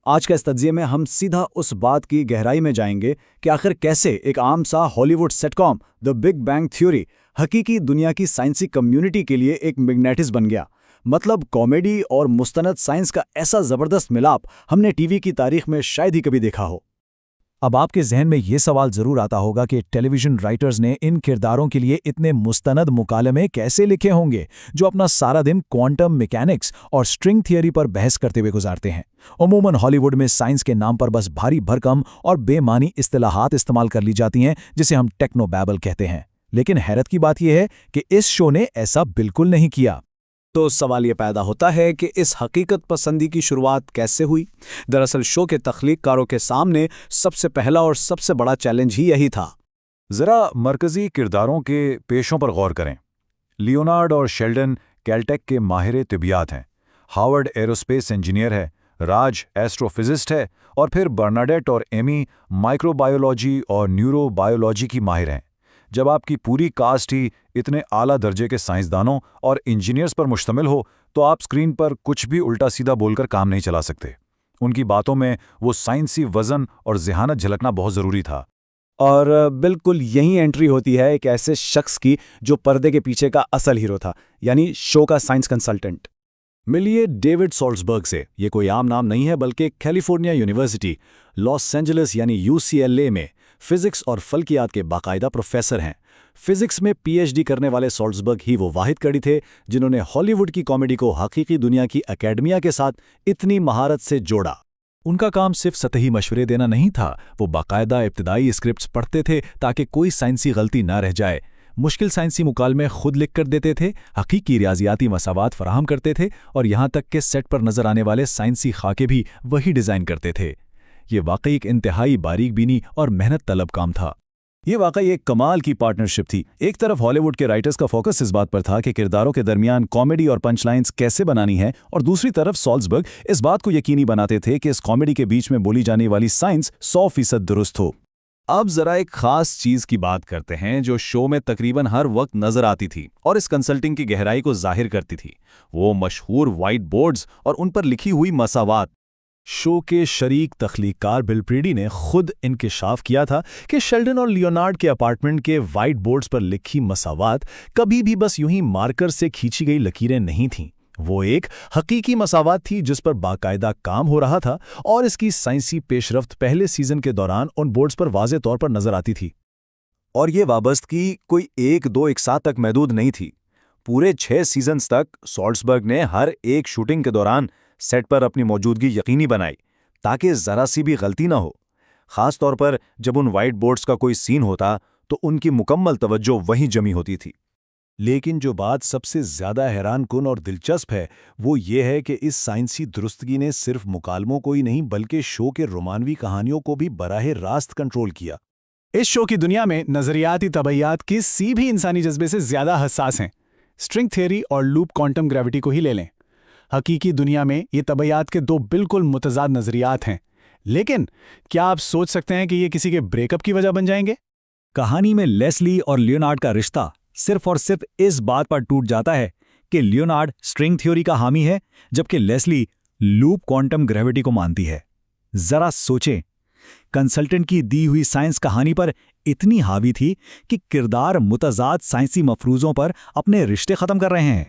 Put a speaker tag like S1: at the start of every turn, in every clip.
S1: आज का इस तज्ज़िये में हम सीधा उस बात की गहराई में जाएंगे कि आखिर कैसे एक आम सा Hollywood sitcom the big bang theory हकीकी दुनिया की साइंसी कम्युनिटी के लिए एक मैग्नेटिस बन गया। मतलब कॉमेडी और मुस्तनद साइंस का ऐसा ज़बरदस्त मिलाप हमने टीवी की तारीख में शायद ही कभी देखा हो।
S2: अब आपके जहन में ये सवाल जरूर आता होगा कि टेलीविजन राइटर्स ने इन किरदारों के लिए इतने मुस्तनद मुकालमे कैसे लिखे होंगे जो अपना सारा दिन क्वांटम मैकेनिक्स और स्ट्रिंग थियरी पर बहस करते हुए गुजारते हैं। अमूमन हॉलीवुड में साइंस के नाम पर बस भारी भरकम और बेमानी इस्तिलाहात इस्तेमाल कर ली जाती हैं जिसे हम टेक्नोबैबल कहते हैं। लेकिन हैरत की बात यह है कि इस शो ने ऐसा बिल्कुल नहीं किया।
S1: तो सवाल ये पैदा होता है कि इस हकीकत पसंदी की शुरुआत कैसे हुई। दरअसल शो के तख्लीककारों के सामने सबसे पहला और सबसे बड़ा चैलेंज ही यही था।
S2: जरा मरकजी किरदारों के पेशों पर गौर करें। लियोनार्ड और शेल्डन कैलटेक के माहिर तिबियात हैं, हार्वर्ड एरोस्पेस इंजीनियर है, राज एस्ट्रोफिजिस्ट है और फिर बर्नाडेट और एमी माइक्रोबायोलॉजी और न्यूरोबायोलॉजी की माहिर हैं। जब आपकी पूरी कास्ट ही इतने आला दर्जे के साइंसदानों और इंजीनियर्स पर मुश्तमिल हो तो आप स्क्रीन पर कुछ भी उल्टा सीधा बोलकर काम नहीं चला सकते। उनकी बातों में वो साइंसी वजन और ज़हानत झलकना बहुत ज़रूरी था।
S1: और बिल्कुल यही एंट्री होती है एक ऐसे शख्स की जो पर्दे के पीछे का असल हीरो था, यानी शो का साइंस कंसल्टेंट। मिलिए डेविड सॉल्जबर्ग से। ये कोई आम नाम नहीं है बल्कि कैलिफोर्निया यूनिवर्सिटी लॉस एंजलिस यानी UCLA में फिजिक्स और फल्कियात के बाकायदा प्रोफेसर हैं। फिजिक्स में PhD करने वाले सॉल्जबर्ग ही वो वाहिद कड़ी थे जिन्होंने हॉलीवुड की कॉमेडी को हकीकी दुनिया की एकेडमिया के साथ इतनी महारत से जोड़ा।
S2: उनका काम सिर्फ सतही मशवरे देना नहीं था, वो बाकायदा इब्तिदाई स्क्रिप्ट्स पढ़ते थे ताकि कोई साइंसी गलती ना रह जाए। मुश्किल साइंसी मुकालमे खुद लिख कर देते थे, हकीकी रियाजियाती मसावात फराहम करते थे और यहाँ तक कि सेट पर नजर आने वाले साइंसी खाके भी वही डिज़ाइन करते थे। ये वाकई एक इंतहाई बारीक बीनी और मेहनत तलब काम था। ये वाकई एक कमाल की पार्टनरशिप थी। एक तरफ हॉलीवुड के राइटर्स का फोकस इस बात पर था कि किरदारों के दरमियान कॉमेडी और पंचलाइंस कैसे बनानी है, और दूसरी तरफ सॉल्जबर्ग इस बात को यकीनी बनाते थे कि इस कॉमेडी के बीच में बोली जाने वाली साइंस 100% दुरुस्त हो। अब जरा एक खास चीज की बात करते हैं जो शो में तकरीबन हर वक्त नजर आती थी और इस कंसल्टिंग की गहराई को जाहिर करती थी। वो मशहूर व्हाइट बोर्ड्स और उन पर लिखी हुई मसावात। शो के शरीक तख्लीककार बिल प्रीडी ने खुद इंकिशाफ किया था कि शेल्डन और लियोनार्ड के अपार्टमेंट के व्हाइट बोर्ड्स पर लिखी मसावात कभी भी बस यूं ही मार्कर से खींची गई लकीरें नहीं थीं। वो एक हकीकी मसावात थी जिस पर बाकायदा काम हो रहा था और इसकी साइंसी पेशरफ्त पहले सीजन के दौरान उन बोर्ड्स पर वाज़े तौर पर नजर आती थी।
S1: और ये वाबस्तगी कोई 1-2 इकसाथ तक महदूद नहीं थी। पूरे 6 सीजन्स तक सॉल्जबर्ग ने हर एक शूटिंग के दौरान सेट पर अपनी मौजूदगी यकीनी बनाई ताकि ज़रा सी भी गलती ना हो। ख़ास तौर पर जब उन वाइट बोर्ड्स का कोई सीन होता तो उनकी मुकम्मल तवज्जो वहीं जमी होती थी।
S2: लेकिन जो बात सबसे ज़्यादा हैरानकुन और दिलचस्प है वो ये है कि इस साइंसी दुरुस्तगी ने सिर्फ मुकालमों को ही नहीं बल्कि शो के रोमानवी कहानियों को भी बराह रास्त कंट्रोल किया।
S3: इस शो की दुनिया में नज़रियाती तबैयात किसी भी इंसानी जज्बे से ज़्यादा हसास हैं। स्ट्रिंग थियरी और लूप क्वांटम ग्रेविटी को ही ले लें। हकीकी दुनिया में ये तबैयात के दो बिल्कुल मुतज़ाद नज़रियात हैं, लेकिन क्या आप सोच सकते हैं कि ये किसी के ब्रेकअप की वजह बन जाएंगे?
S1: कहानी में लेस्ली और लियोनार्ड का रिश्ता सिर्फ और सिर्फ इस बात पर टूट जाता है कि लियोनार्ड स्ट्रिंग थ्योरी का हामी है जबकि लेस्ली लूप क्वांटम ग्रेविटी को मानती है। जरा सोचें, कंसल्टेंट की दी हुई साइंस कहानी पर इतनी हावी थी कि किरदार मुतज़ाद साइंसी मफरूज़ों पर अपने रिश्ते ख़त्म कर रहे हैं।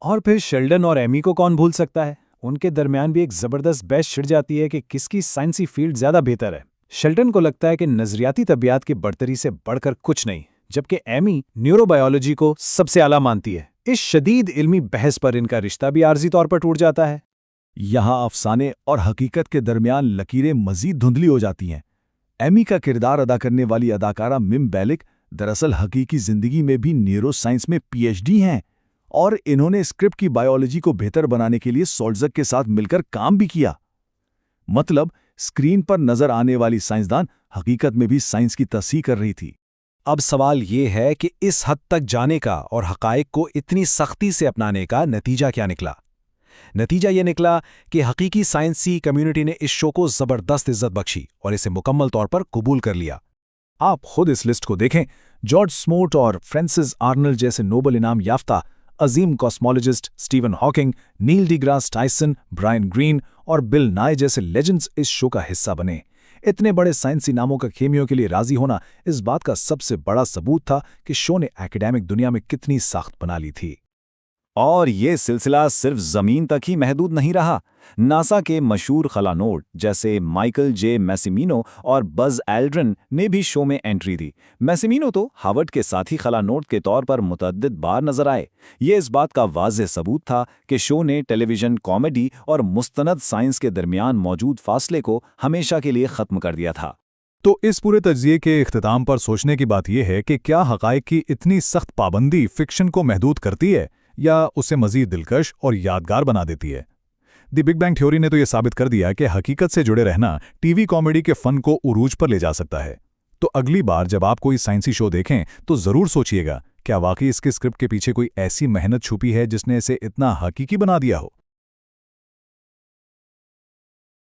S3: और फिर शेल्डन और एमी को कौन भूल सकता है? उनके दरमियान भी एक ज़बरदस्त बहस छिड़ जाती है कि किसकी साइंसी फील्ड ज़्यादा बेहतर है। शेल्डन को लगता है कि नज़रियाती तबियात की बढ़तरी से बढ़कर कुछ नहीं, जबकि एमी न्यूरोबायोलॉजी को सबसे आला मानती है। इस शदीद इल्मी बहस पर इनका रिश्ता भी आर्जी तौर पर टूट जाता है।
S2: यहाँ अफसाने और हकीकत के दरमियान लकीरें मजीद धुंधली हो जाती हैं। एमी का किरदार अदा करने वाली अदाकारा मिम बेलिक दरअसल हकीकी जिंदगी में भी न्यूरो साइंस में PhD हैं और इन्होंने स्क्रिप्ट की बायोलॉजी को बेहतर बनाने के लिए सॉल्जबर्ग के साथ मिलकर काम भी किया। मतलब स्क्रीन पर नजर आने वाली साइंसदान हकीकत में भी साइंस की तस्हीह कर रही थी।
S1: अब सवाल ये है कि इस हद तक जाने का और हकायक को इतनी सख्ती से अपनाने का नतीजा क्या निकला? नतीजा ये निकला कि हकीकी साइंसी कम्युनिटी ने इस शो को ज़बरदस्त इज्जत बख्शी और इसे मुकम्मल तौर पर कबूल कर लिया।
S2: आप खुद इस लिस्ट को देखें। जॉर्ज स्मोट और फ्रांसिस आर्नल्ड जैसे नोबल इनाम याफ्ता अजीम कॉस्मोलॉजिस्ट स्टीवन हॉकिंग, नील डिग्रास टाइसन, ब्रायन ग्रीन और बिल नाय जैसे लेजेंड्स इस शो का हिस्सा बने। इतने बड़े साइंसी नामों का खेमियों के लिए राजी होना इस बात का सबसे बड़ा सबूत था कि शो ने एकेडमिक दुनिया में कितनी साख्त बना ली थी।
S1: और ये सिलसिला सिर्फ जमीन तक ही महदूद नहीं रहा। नासा के मशहूर खलानौट जैसे माइकल जे मैसिमिनो और बज एल्ड्रिन ने भी शो में एंट्री दी। मैसिमिनो तो हार्वर्ड के साथी खलानौट के तौर पर मुतअद्दिद बार नजर आए। ये इस बात का वाज़ेह सबूत था कि शो ने टेलीविजन कॉमेडी और मुस्तनद साइंस के दरमियान मौजूद फासले को हमेशा के लिए ख़त्म कर दिया था।
S2: तो इस पूरे तज्जिए के इख्तिताम पर सोचने की बात यह है कि क्या हक़ाइक़ की इतनी सख्त पाबंदी फ़िक्शन को महदूद करती है या उसे मज़ीद दिलकश और यादगार बना देती है? द बिग बैंग थ्योरी ने तो यह साबित कर दिया कि हकीकत से जुड़े रहना टीवी कॉमेडी के फ़न को उरूज पर ले जा सकता है। तो अगली बार जब आप कोई साइंसी शो देखें तो ज़रूर सोचिएगा, क्या वाकई इसके स्क्रिप्ट के पीछे कोई ऐसी मेहनत छुपी है जिसने इसे इतना हकीकी बना दिया हो।